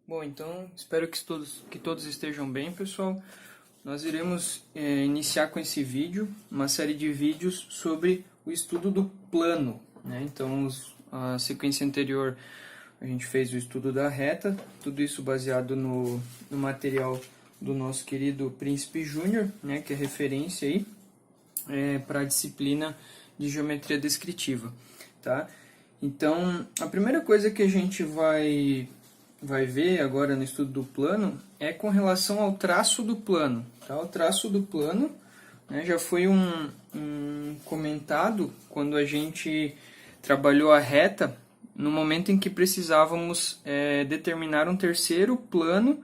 Bom, então espero que todos estejam bem, pessoal. Nós iremos iniciar com esse vídeo, uma série de vídeos sobre o estudo do plano, né? Então, a sequência anterior a gente fez o estudo da reta, tudo isso baseado no material do nosso querido Príncipe Júnior, né? Que é referência aí para a disciplina de geometria descritiva, tá? Então, a primeira coisa que a gente vai ver agora no estudo do plano é com relação ao traço do plano. Tá? O traço do plano, né, já foi comentado quando a gente trabalhou a reta, no momento em que precisávamos determinar um terceiro plano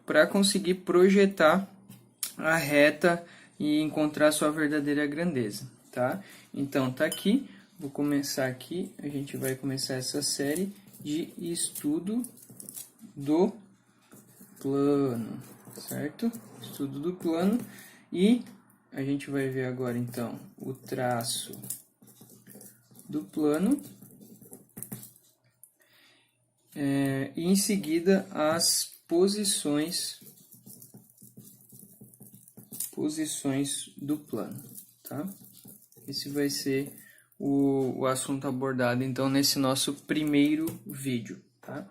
para conseguir projetar a reta e encontrar sua verdadeira grandeza. Tá? Então, tá aqui, vou começar aqui, a gente vai começar essa série de estudo do plano, certo? Estudo do plano, e a gente vai ver agora então o traço do plano e em seguida as posições do plano, tá? Esse vai ser o assunto abordado então nesse nosso primeiro vídeo, tá?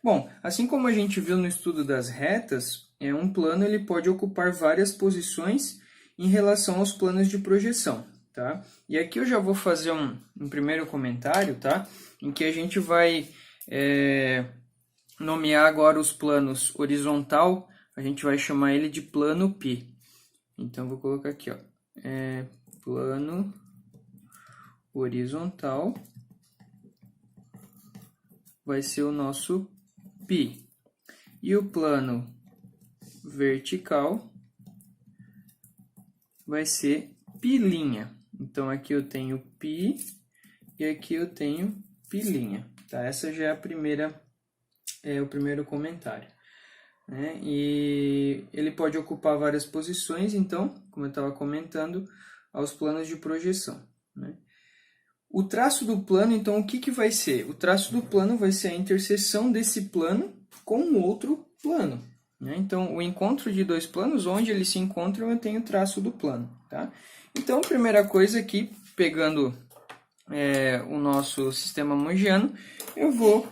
Bom, assim como a gente viu no estudo das retas, um plano ele pode ocupar várias posições em relação aos planos de projeção, tá? E aqui eu já vou fazer um primeiro comentário, tá? Em que a gente vai nomear agora os planos horizontal, a gente vai chamar ele de plano π. Então, vou colocar aqui, ó, plano horizontal vai ser o nosso π. E o plano vertical vai ser π'. Então, aqui eu tenho π e aqui eu tenho π'. Tá? Essa já é o primeiro comentário. Né? E ele pode ocupar várias posições, então, como eu estava comentando, aos planos de projeção. Né? O traço do plano, então, o que vai ser? O traço do plano vai ser a interseção desse plano com um outro plano. Né? Então, o encontro de dois planos, onde eles se encontram, eu tenho o traço do plano. Tá? Então, a primeira coisa aqui, pegando o nosso sistema mongiano, eu vou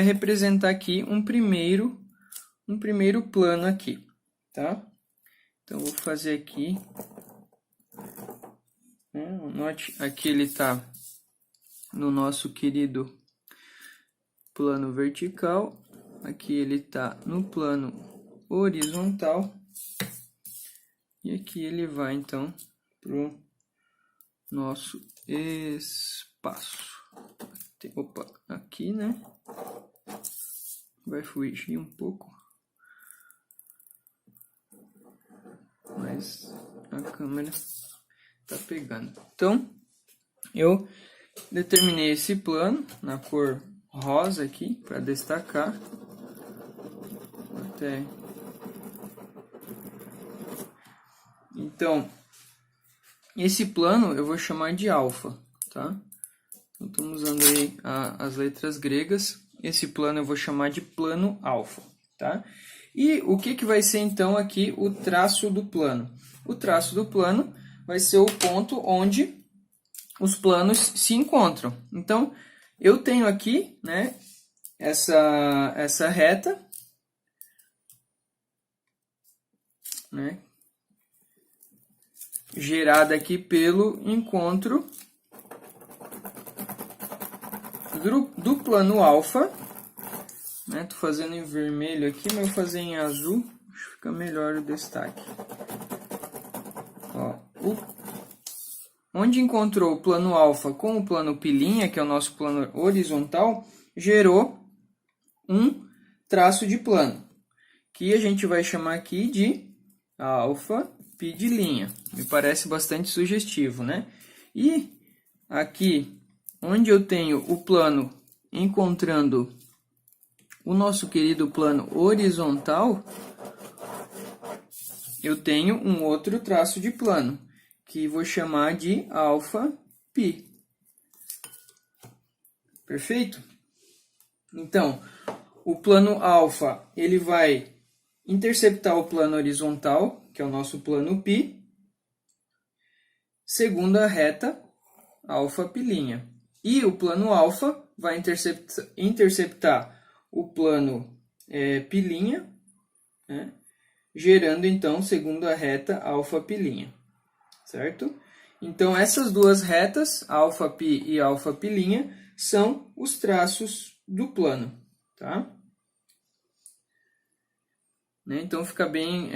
representar aqui um primeiro plano aqui. Tá? Então, vou fazer aqui. Note, aqui ele está no nosso querido plano vertical. Aqui ele está no plano horizontal. E aqui ele vai, então, para o nosso espaço. Opa, aqui, né? Vai fugir um pouco. Mas a câmera tá pegando. Então, eu determinei esse plano na cor rosa aqui para destacar. Então, esse plano eu vou chamar de alfa, tá? Então, estamos usando aí as letras gregas. Esse plano eu vou chamar de plano alfa, tá? E o que vai ser então aqui o traço do plano? O traço do plano vai ser o ponto onde os planos se encontram. Então, eu tenho aqui, né, essa reta, né, gerada aqui pelo encontro do plano alfa. Né, tô fazendo em vermelho aqui, mas eu vou fazer em azul, acho que fica melhor o destaque. Ó, onde encontrou o plano alfa com o plano π', que é o nosso plano horizontal, gerou um traço de plano, que a gente vai chamar aqui de alfa π'. Me parece bastante sugestivo, né? E aqui, onde eu tenho o plano encontrando o nosso querido plano horizontal, eu tenho um outro traço de plano, que vou chamar de alfa π. Perfeito? Então, o plano alfa ele vai interceptar o plano horizontal, que é o nosso plano π, segundo a reta alfa π'. E o plano alfa vai interceptar o plano π', né? Gerando então segundo a reta alfa π', certo? Então essas duas retas, alfa π e alfa π', são os traços do plano, tá? Então fica bem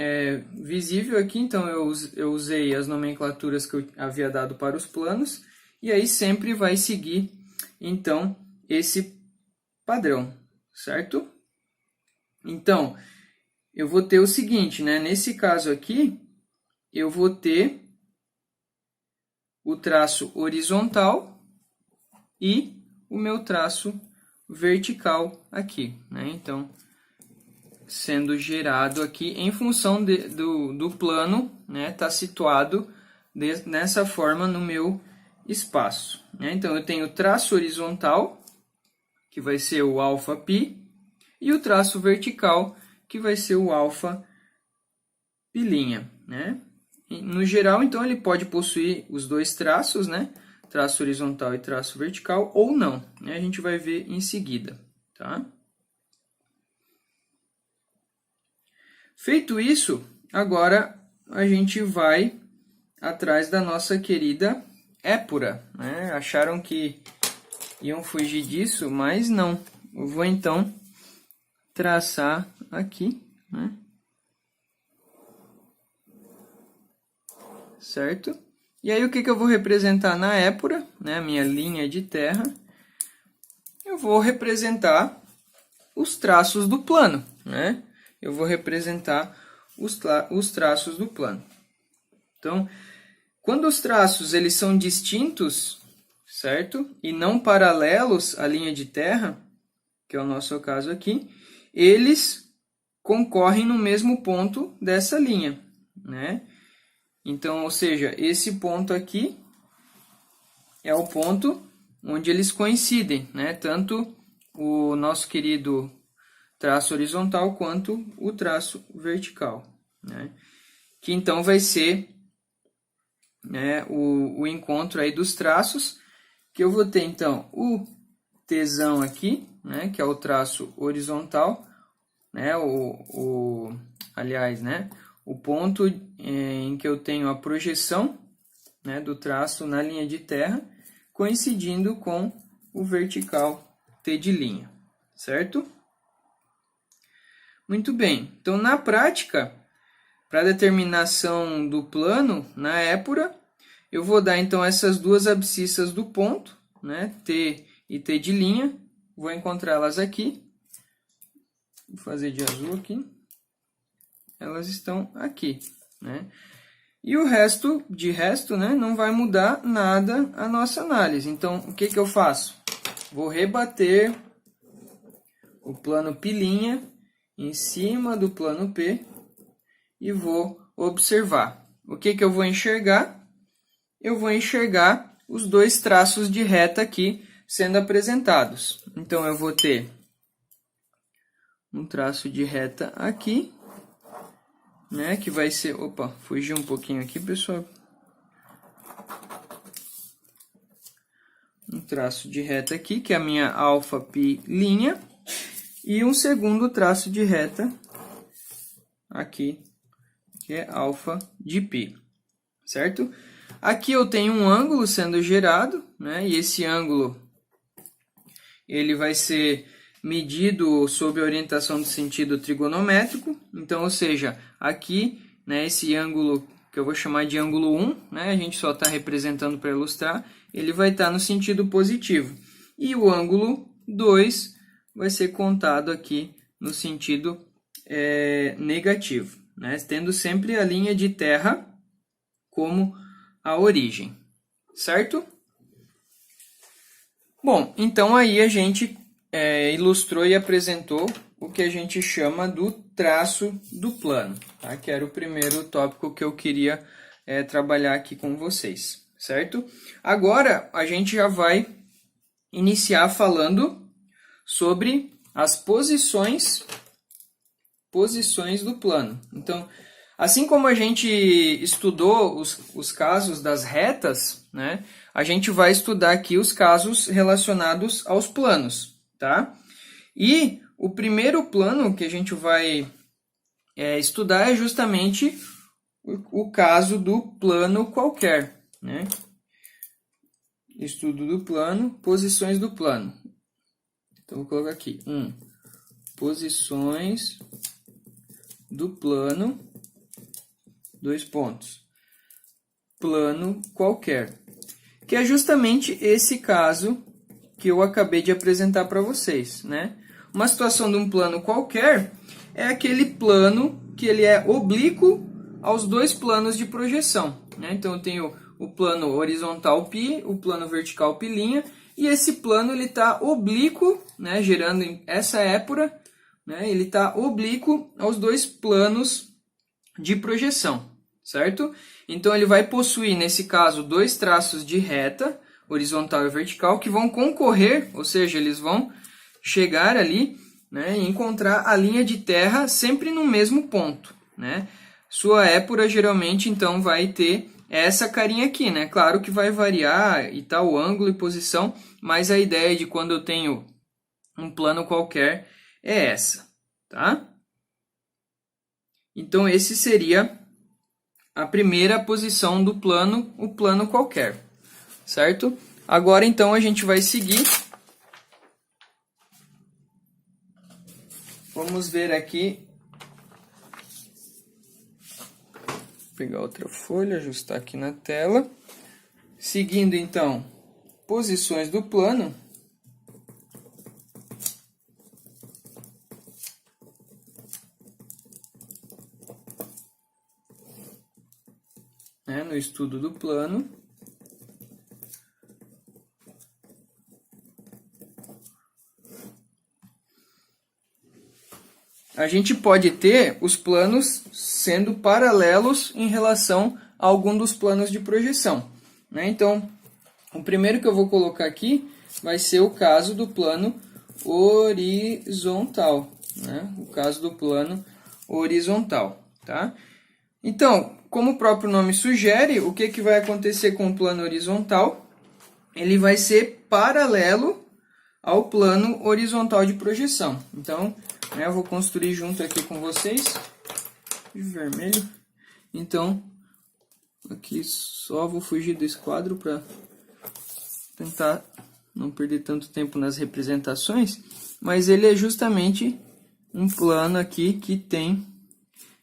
visível aqui, então eu usei as nomenclaturas que eu havia dado para os planos, e aí sempre vai seguir então esse padrão, certo? Então, eu vou ter o seguinte, né? Nesse caso aqui, eu vou ter o traço horizontal e o meu traço vertical aqui, né? Então, sendo gerado aqui em função do plano, né? Tá situado nessa forma no meu espaço, né? Então, eu tenho o traço horizontal, que vai ser o alfa π, e o traço vertical, que vai ser o alfa π', né? No geral, então, ele pode possuir os dois traços, né? Traço horizontal e traço vertical, ou não, né? A gente vai ver em seguida, tá? Feito isso, agora a gente vai atrás da nossa querida épura, né? Acharam que iam fugir disso, mas não. Eu vou então traçar aqui, né? Certo? E aí o que eu vou representar na épura, né? A minha linha de terra. Eu vou representar os traços do plano, né? Eu vou representar os traços do plano. Então, quando os traços eles são distintos, certo? E não paralelos à linha de terra, que é o nosso caso aqui, eles concorrem no mesmo ponto dessa linha, né? Então, ou seja, esse ponto aqui é o ponto onde eles coincidem, né? Tanto o nosso querido traço horizontal quanto o traço vertical, né? Que então vai ser, né, o encontro aí dos traços, que eu vou ter então o Tzão aqui, né, que é o traço horizontal, né, aliás, né, o ponto em que eu tenho a projeção, né, do traço na linha de terra, coincidindo com o vertical T', certo? Muito bem. Então, na prática, para a determinação do plano, na épura, eu vou dar então essas duas abscissas do ponto, né, T e T', vou encontrá-las aqui. Vou fazer de azul aqui. Elas estão aqui, né? E o resto, né, não vai mudar nada a nossa análise. Então, o que eu faço? Vou rebater o plano π' em cima do plano P e vou observar. O que eu vou enxergar? Eu vou enxergar os dois traços de reta aqui sendo apresentados. Então, eu vou ter um traço de reta aqui, né, que vai ser... Opa, fugi um pouquinho aqui, pessoal. Um traço de reta aqui, que é a minha alfa π', e um segundo traço de reta aqui, que é alfa de π, certo? Aqui eu tenho um ângulo sendo gerado, né, e esse ângulo ele vai ser medido sob a orientação do sentido trigonométrico. Então, ou seja, aqui, né, esse ângulo que eu vou chamar de ângulo 1, né, a gente só está representando para ilustrar, ele vai estar no sentido positivo. E o ângulo 2 vai ser contado aqui no sentido negativo, né, tendo sempre a linha de terra como a origem, certo? Bom, então aí a gente ilustrou e apresentou o que a gente chama do traço do plano, tá? Que era o primeiro tópico que eu queria trabalhar aqui com vocês, certo? Agora a gente já vai iniciar falando sobre as posições do plano. Então, assim como a gente estudou os casos das retas, né, a gente vai estudar aqui os casos relacionados aos planos, tá? E o primeiro plano que a gente vai estudar é justamente o caso do plano qualquer, né? Estudo do plano, posições do plano. Então, vou colocar aqui, posições do plano, 2 pontos, plano qualquer, que é justamente esse caso que eu acabei de apresentar para vocês, né? Uma situação de um plano qualquer é aquele plano que ele é oblíquo aos 2 planos de projeção, né? Então, eu tenho o plano horizontal π, o plano vertical π', e esse plano ele está oblíquo, né, gerando essa épora, né, ele está oblíquo aos 2 planos de projeção, certo? Então, ele vai possuir, nesse caso, 2 traços de reta, horizontal e vertical, que vão concorrer, ou seja, eles vão chegar ali, né, e encontrar a linha de terra sempre no mesmo ponto, né? Sua épora, geralmente, então, vai ter essa carinha aqui, né? Claro que vai variar e tal, o ângulo e posição, mas a ideia de quando eu tenho um plano qualquer é essa, tá? Então, esse seria a primeira posição do plano, o plano qualquer, certo? Agora, então, a gente vai seguir. Vamos ver aqui. Vou pegar outra folha, ajustar aqui na tela. Seguindo, então, posições do plano. No estudo do plano. A gente pode ter os planos sendo paralelos em relação a algum dos planos de projeção, né? Então, o primeiro que eu vou colocar aqui vai ser o caso do plano horizontal, né? O caso do plano horizontal, tá? Então, como o próprio nome sugere, o que vai acontecer com o plano horizontal? Ele vai ser paralelo ao plano horizontal de projeção. Então, eu vou construir junto aqui com vocês, de vermelho. Então, aqui só vou fugir desse quadro para tentar não perder tanto tempo nas representações, mas ele é justamente um plano aqui que tem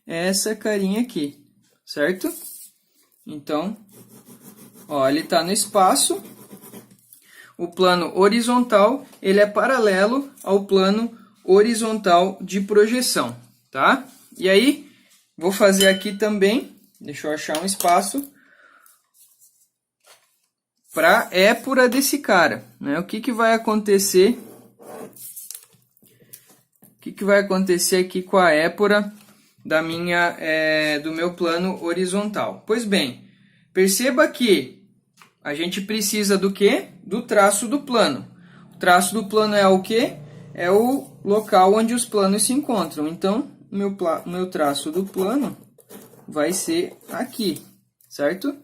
essa carinha aqui, certo? Então, ó, ele está no espaço. O plano horizontal, ele é paralelo ao plano horizontal de projeção, tá? E aí, vou fazer aqui também, deixa eu achar um espaço, para épora desse cara, né? O que vai acontecer? O que vai acontecer aqui com a épora do meu plano horizontal? Pois bem, perceba que a gente precisa do quê? Do traço do plano. O traço do plano é o quê? É o local onde os planos se encontram. Então, meu traço do plano vai ser aqui, certo?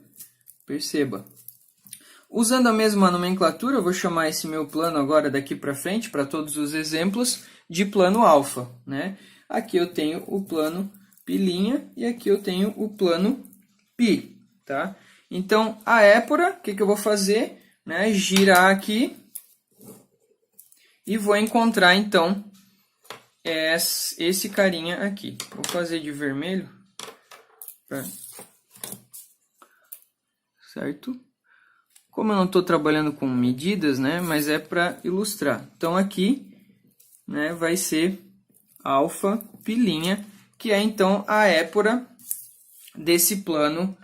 Perceba. Usando a mesma nomenclatura, eu vou chamar esse meu plano agora daqui para frente, para todos os exemplos, de plano alfa, né? Aqui eu tenho o plano π' e aqui eu tenho o plano π, tá? Então, a épora, o que eu vou fazer? Né? Girar aqui e vou encontrar, então, esse carinha aqui. Vou fazer de vermelho, certo? Como eu não estou trabalhando com medidas, né, mas é para ilustrar. Então, aqui, né, vai ser alfa π', que é, então, a épora desse plano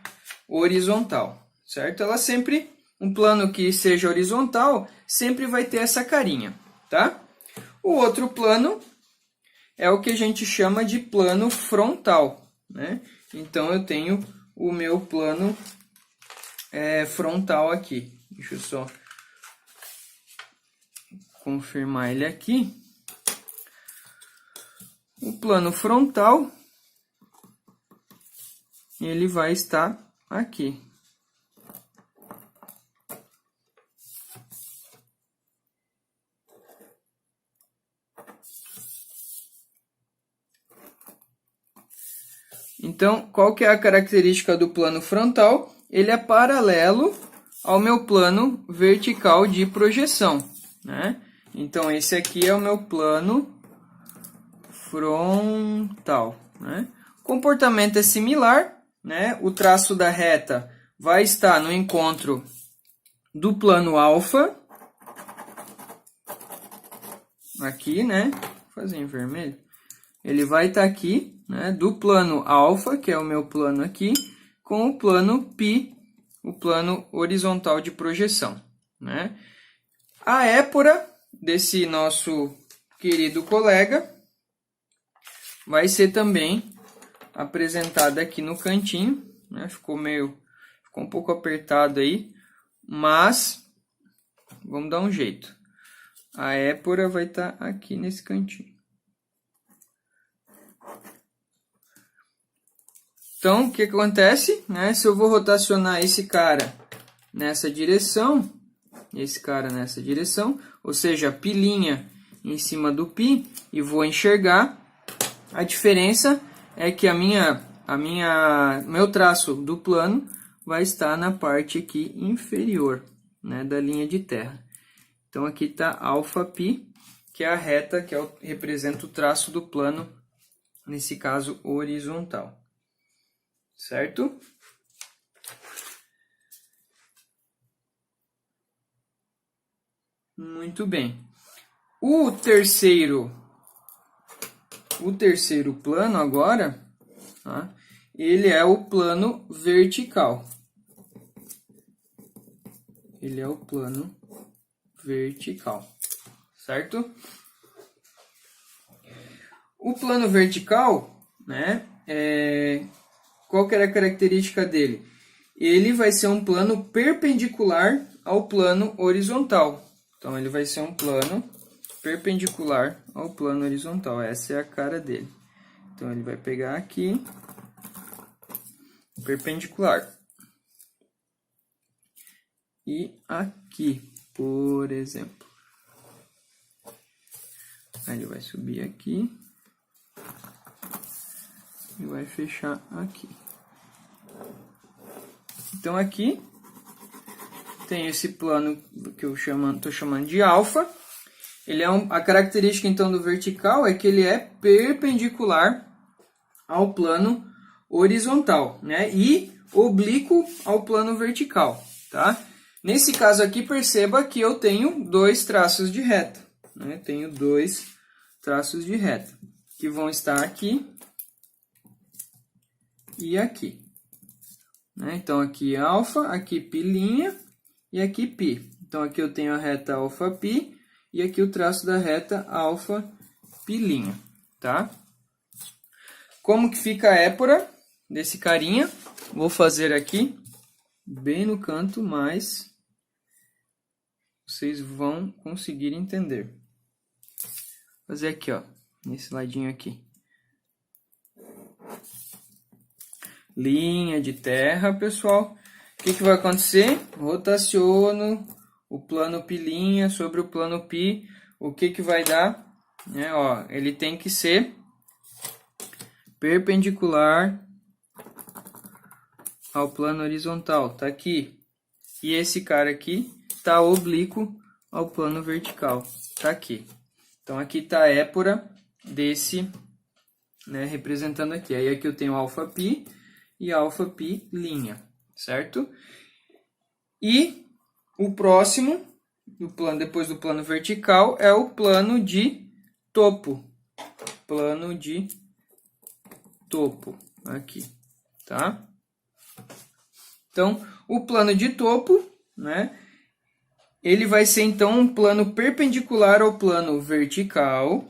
horizontal, certo? Ela sempre, um plano que seja horizontal, sempre vai ter essa carinha, tá? O outro plano é o que a gente chama de plano frontal, né? Então, eu tenho o meu plano frontal aqui. Deixa eu só confirmar ele aqui. O plano frontal, ele vai estar aqui. Então, qual que é a característica do plano frontal? Ele é paralelo ao meu plano vertical de projeção, né? Então, esse aqui é o meu plano frontal, né? O comportamento é similar, né? O traço da reta vai estar no encontro do plano alfa, aqui, né? Vou fazer em vermelho. Ele vai estar aqui, né? Do plano alfa, que é o meu plano aqui, com o plano π, o plano horizontal de projeção, né? A épora desse nosso querido colega vai ser também apresentada aqui no cantinho, né? Ficou um pouco apertado aí, mas vamos dar um jeito. A épora vai estar aqui nesse cantinho. Então, o que acontece, né? Se eu vou rotacionar esse cara nessa direção, esse cara nessa direção, ou seja, a pilinha em cima do π, e vou enxergar, a diferença é que meu traço do plano vai estar na parte aqui inferior, né, da linha de terra. Então, aqui está απ, que é a reta que representa o traço do plano, nesse caso horizontal. Certo? Muito bem. O terceiro plano agora, tá? Ele é o plano vertical. Ele é o plano vertical, certo? O plano vertical, né? Qual que era a característica dele? Ele vai ser um plano perpendicular ao plano horizontal. Então, ele vai ser um plano perpendicular ao plano horizontal. Essa é a cara dele. Então, ele vai pegar aqui, perpendicular. E aqui, por exemplo. Aí ele vai subir aqui e vai fechar aqui. Então, aqui tem esse plano que eu estou chamando de alfa. Ele é a característica, então, do vertical é que ele é perpendicular ao plano horizontal, né? E oblíquo ao plano vertical, tá? Nesse caso aqui, perceba que eu tenho dois traços de reta, né? Tenho dois traços de reta, que vão estar aqui e aqui. Né? Então, aqui alfa, aqui π' e aqui π. Então, aqui eu tenho a reta απ e aqui o traço da reta απ', tá? Como que fica a épora desse carinha? Vou fazer aqui bem no canto, mas vocês vão conseguir entender. Vou fazer aqui, ó, nesse ladinho aqui. Linha de terra, pessoal. O que vai acontecer? Rotaciono o plano π' sobre o plano π. O que vai dar? Ó, ele tem que ser perpendicular ao plano horizontal. Tá aqui. E esse cara aqui tá oblíquo ao plano vertical. Tá aqui. Então, aqui tá a épora desse, né, representando aqui. Aí, aqui eu tenho απ e απ', certo? E o próximo, depois do plano vertical, é o plano de topo. Plano de topo, aqui, tá? Então, o plano de topo, né? Ele vai ser, então, um plano perpendicular ao plano vertical,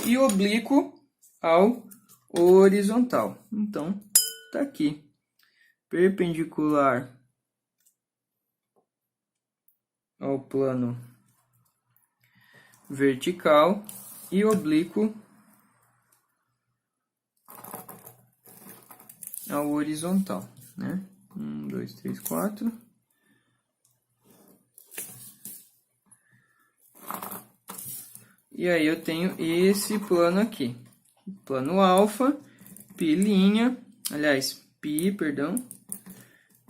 e oblíquo ao horizontal. Então, tá aqui. Perpendicular ao plano vertical e oblíquo ao horizontal, né? 1, 2, 3, 4. E aí eu tenho esse plano aqui. Plano alfa, π', aliás, π, perdão.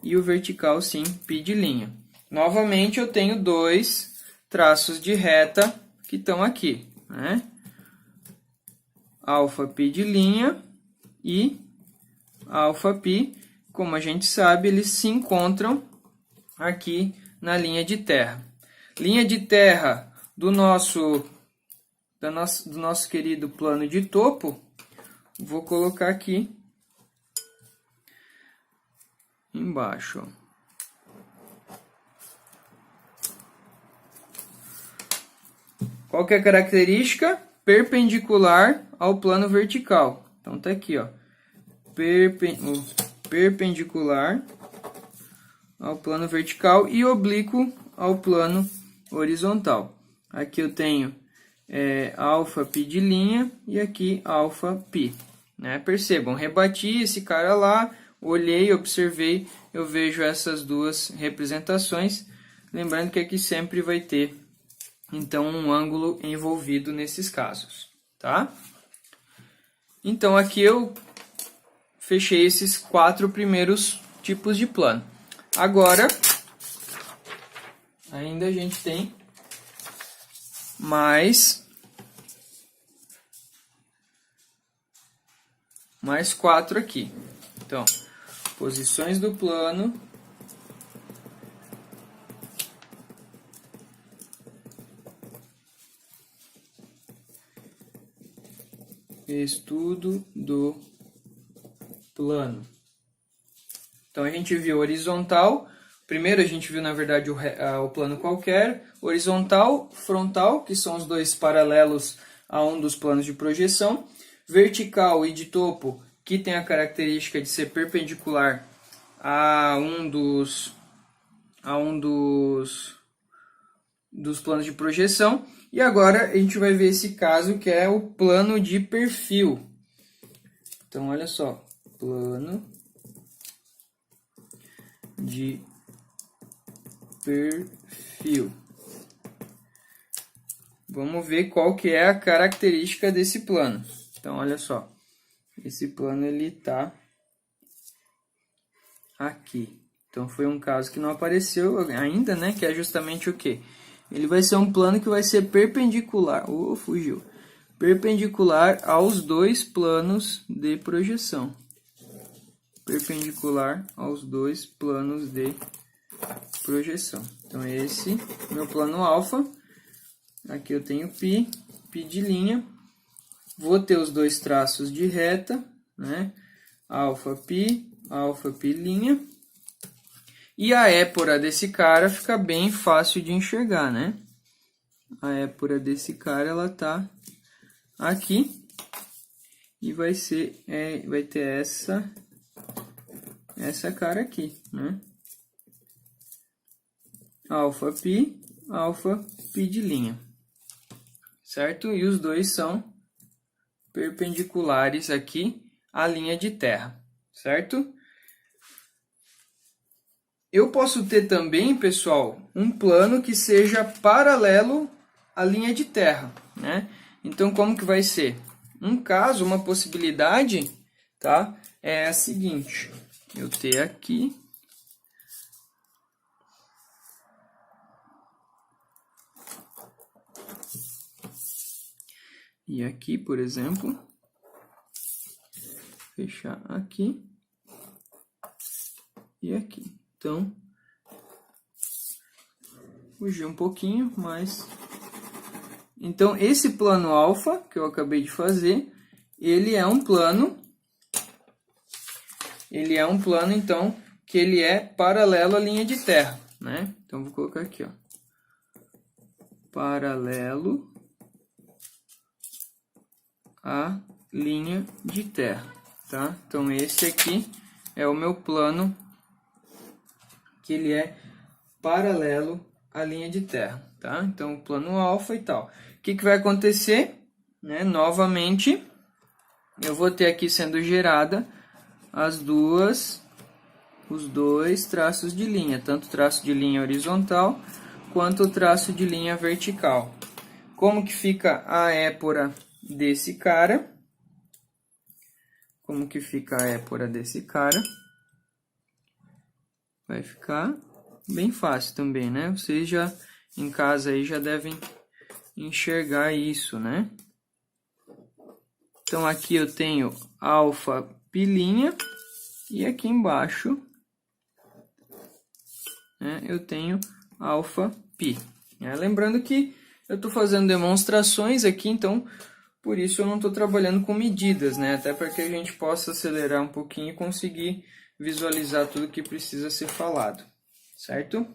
E o vertical, sim, π'D'. Novamente eu tenho dois traços de reta que estão aqui, né? Alfa π' e alfa π, como a gente sabe, eles se encontram aqui na linha de terra. Linha de terra do nosso querido plano de topo, vou colocar aqui embaixo. Qual que é a característica? Perpendicular ao plano vertical. Então tá aqui, ó. Perpendicular ao plano vertical e oblíquo ao plano horizontal. Aqui eu tenho alfa π' e aqui alfa π. Né? Percebam, rebati esse cara lá, olhei, observei, eu vejo essas duas representações. Lembrando que aqui sempre vai ter, então, um ângulo envolvido nesses casos. Tá? Então, aqui eu fechei esses 4 primeiros tipos de plano. Agora, ainda a gente tem mais 4 aqui. Então, posições do plano, estudo do plano. Então, a gente viu horizontal. Primeiro a gente viu, na verdade, o plano qualquer. Horizontal, frontal, que são os dois paralelos a um dos planos de projeção. Vertical e de topo, que tem a característica de ser perpendicular a um dos planos de projeção. E agora a gente vai ver esse caso que é o plano de perfil. Então, olha só, plano de perfil. Vamos ver qual que é a característica desse plano. Então, olha só, esse plano ele está aqui. Então, foi um caso que não apareceu ainda, né? Que é justamente o quê? Ele vai ser um plano que vai ser perpendicular. Fugiu. Perpendicular aos dois planos de projeção. Perpendicular aos dois planos de projeção. Então, esse é meu plano alfa. Aqui eu tenho π d'L. Vou ter os dois traços de reta, né? Alfa π, alfa π'. E a épora desse cara fica bem fácil de enxergar, né? A épora desse cara, ela tá aqui. E vai ter essa cara aqui, né? Alfa π, alfa π'. Certo? E os dois são perpendiculares aqui à linha de terra, certo? Eu posso ter também, pessoal, um plano que seja paralelo à linha de terra, né? Então, como que vai ser? Um caso, uma possibilidade, tá? É a seguinte, eu ter aqui e aqui, por exemplo, fechar aqui e aqui. Então, fugir um pouquinho, mas... Então, esse plano alfa, que eu acabei de fazer, ele é um plano, então, que ele é paralelo à linha de terra, né? Então, vou colocar aqui, ó. Paralelo à linha de terra, tá? Então, esse aqui é o meu plano que ele é paralelo à linha de terra, tá? Então, o plano alfa e tal. O que vai acontecer? né, novamente, eu vou ter aqui sendo gerada os dois traços de linha, tanto o traço de linha horizontal quanto o traço de linha vertical. Como que fica a épora desse cara? Como que fica a épora desse cara? Vai ficar bem fácil também, né? Vocês já em casa aí já devem enxergar isso, né? Então aqui eu tenho alfa pilinha e aqui embaixo, né, eu tenho alfa pi. Lembrando que eu estou fazendo demonstrações aqui, então por isso eu não estou trabalhando com medidas, né? Até para que a gente possa acelerar um pouquinho e conseguir visualizar tudo que precisa ser falado, certo?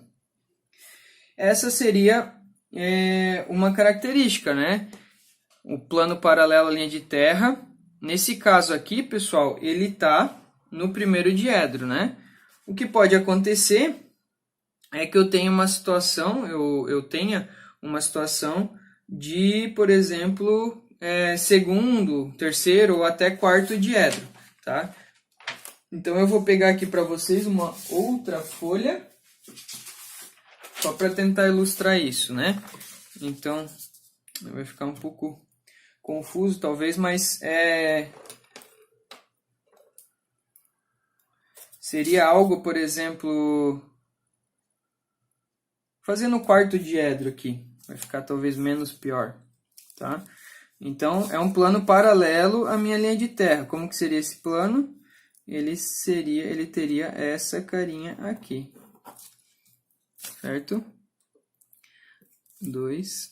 Essa seria uma característica, né? O plano paralelo à linha de terra. Nesse caso aqui, pessoal, ele está no primeiro diedro, né? O que pode acontecer é que eu tenha uma situação, eu tenha uma situação de, por exemplo, segundo, terceiro ou até quarto diedro, tá? Então eu vou pegar aqui para vocês uma outra folha, só para tentar ilustrar isso, né? Então, vai ficar um pouco confuso talvez, mas seria algo, por exemplo, fazendo o quarto diedro aqui, vai ficar talvez menos pior, tá? Então, é um plano paralelo à minha linha de terra. Como que seria esse plano? Ele teria essa carinha aqui, certo? 2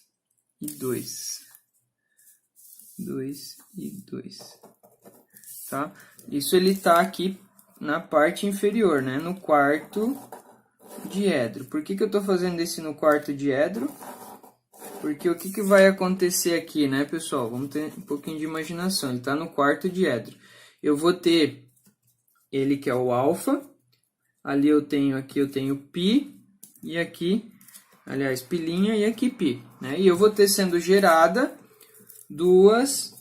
e 2. 2 e 2, tá? Isso ele tá aqui na parte inferior, né? No quarto diedro. Por que eu tô fazendo esse no quarto diedro? Porque o que vai acontecer aqui, né, pessoal? Vamos ter um pouquinho de imaginação. Ele tá no quarto diedro. Eu vou ter ele que é o alfa. Ali aqui eu tenho π. E aqui, aliás, pilinha e aqui π, né? E eu vou ter sendo gerada dois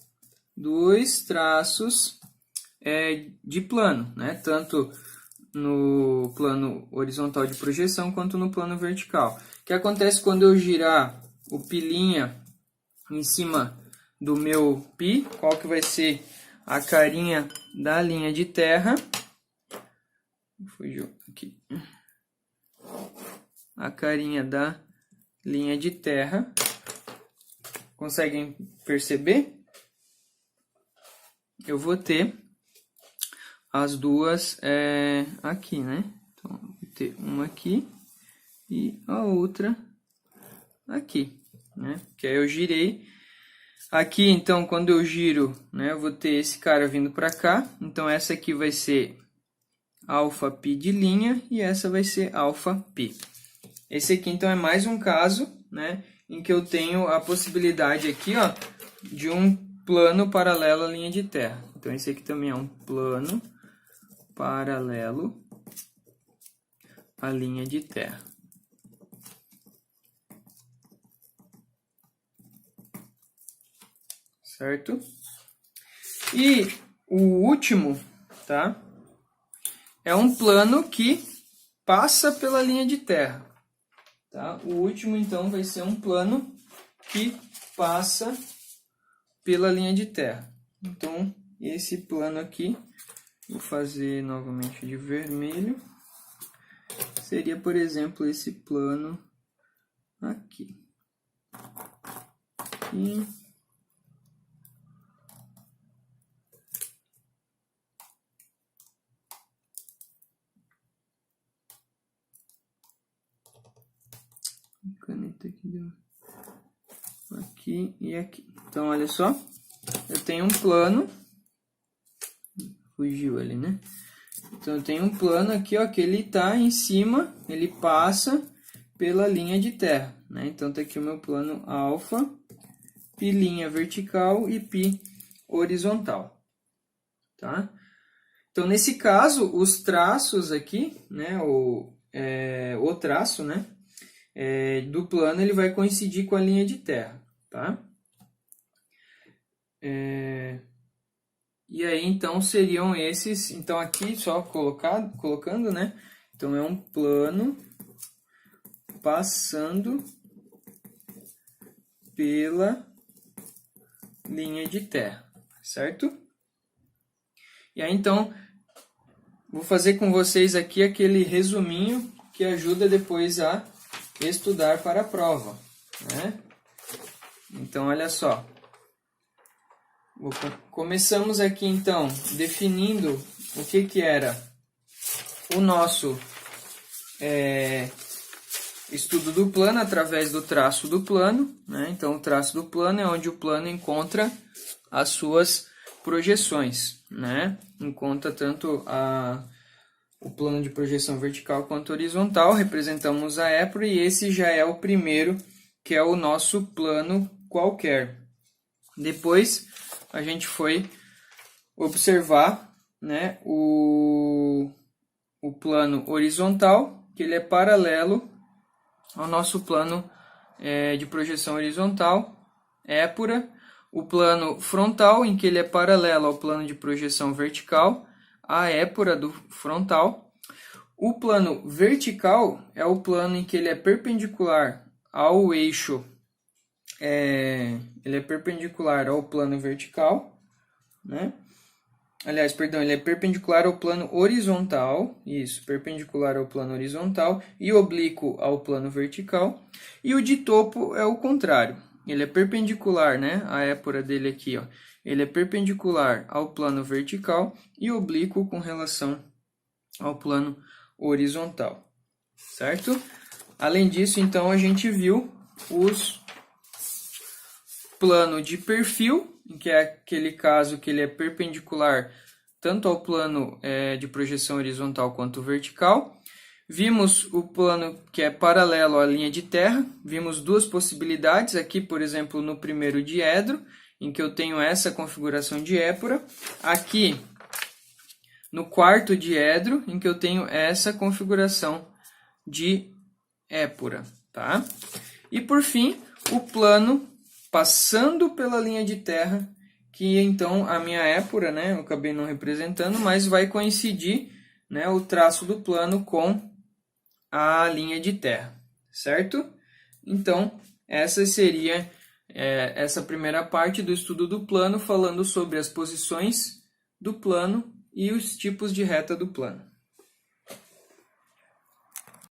traços de plano, né? Tanto no plano horizontal de projeção quanto no plano vertical. O que acontece quando eu girar o pilinha em cima do meu π? Qual que vai ser a carinha da linha de terra? Fugiu aqui. A carinha da linha de terra. Conseguem perceber? Eu vou ter as duas aqui, né? Então, vou ter uma aqui e a outra aqui, né? Que aí eu girei. Aqui, então, quando eu giro, né, eu vou ter esse cara vindo para cá. Então, essa aqui vai ser alfa π de linha e essa vai ser alfa π. Esse aqui, então, é mais um caso, né, em que eu tenho a possibilidade aqui, ó, de um plano paralelo à linha de terra. Então, esse aqui também é um plano paralelo à linha de terra. Certo? E o último, tá? É um plano que passa pela linha de terra. Tá? O último, então, vai ser um plano que passa pela linha de terra. Então, esse plano aqui, vou fazer novamente de vermelho, seria, por exemplo, esse plano aqui. E caneta aqui deu aqui e aqui. Então, olha só, eu tenho um plano, fugiu ali, né? Então, eu tenho um plano aqui, ó, que ele está em cima, ele passa pela linha de terra, né? Então, tá aqui o meu plano alfa, π' vertical e π horizontal, tá? Então, nesse caso, os traços aqui, né, o traço, né, do plano, ele vai coincidir com a linha de terra, tá? E aí, então, seriam esses... Então, aqui, só colocando, né? Então, é um plano passando pela linha de terra, certo? E aí, então, vou fazer com vocês aqui aquele resuminho que ajuda depois a estudar para a prova, né? Então, olha só. Começamos aqui, então, definindo o que era o nosso estudo do plano através do traço do plano, né? Então, o traço do plano é onde o plano encontra as suas projeções, né? Encontra tanto o plano de projeção vertical quanto horizontal, representamos a épora, e esse já é o primeiro, que é o nosso plano qualquer. Depois, a gente foi observar, né, o plano horizontal, que ele é paralelo ao nosso plano de projeção horizontal, épora. O plano frontal, em que ele é paralelo ao plano de projeção vertical, a épora do frontal. O plano vertical é o plano em que ele é perpendicular ao eixo, ele é perpendicular ao plano vertical, né? Aliás, perdão, ele é perpendicular ao plano horizontal, isso, perpendicular ao plano horizontal e oblíquo ao plano vertical. E o de topo é o contrário, ele é perpendicular, né? A épora dele aqui, ó, ele é perpendicular ao plano vertical e oblíquo com relação ao plano horizontal, certo? Além disso, então, a gente viu os plano de perfil, que é aquele caso que ele é perpendicular tanto ao plano de projeção horizontal quanto vertical. Vimos o plano que é paralelo à linha de terra. Vimos duas possibilidades aqui, por exemplo, no primeiro diedro, em que eu tenho essa configuração de épora. Aqui, no quarto diedro, em que eu tenho essa configuração de épora, tá? E por fim, o plano passando pela linha de terra, que então a minha épora, né, eu acabei não representando, mas vai coincidir, né, o traço do plano com a linha de terra, certo? Então, essa seria essa primeira parte do estudo do plano, falando sobre as posições do plano e os tipos de reta do plano.